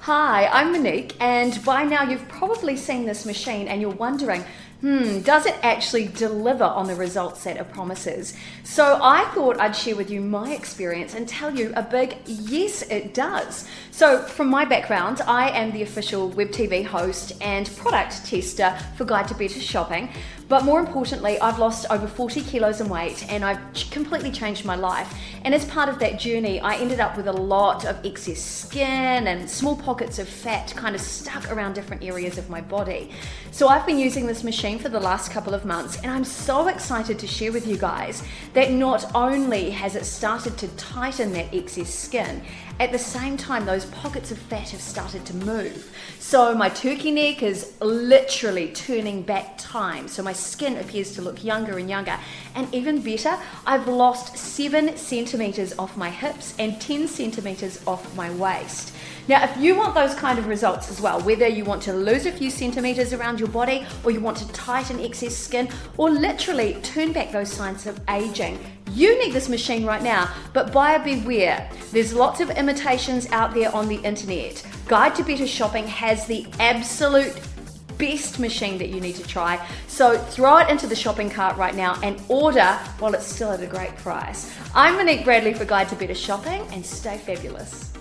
Hi, I'm Monique, and by now you've probably seen this machine and you're wondering, does it actually deliver on the results that it promises? So I thought I'd share with you my experience and tell you a big yes, it does. So from my background, I am the official web TV host and product tester for Guide to Better Shopping. But more importantly, I've lost over 40 kilos in weight and I've completely changed my life. And as part of that journey, I ended up with a lot of excess skin and small pockets of fat kind of stuck around different areas of my body. So I've been using this machine for the last couple of months and I'm so excited to share with you guys that not only has it started to tighten that excess skin, at the same time those pockets of fat have started to move. So my turkey neck is literally turning back time. So my skin appears to look younger and younger. And even better, I've lost 7 centimeters off my hips and 10 centimeters off my waist. Now, if you want those kind of results as well, whether you want to lose a few centimeters around your body, or you want to tighten excess skin, or literally turn back those signs of aging, you need this machine right now. But buyer beware, there's lots of imitations out there on the internet. Guide to Better Shopping has the absolute best machine that you need to try. So throw it into the shopping cart right now and order while it's still at a great price. I'm Monique Bradley for Guide to Better Shopping, and stay fabulous.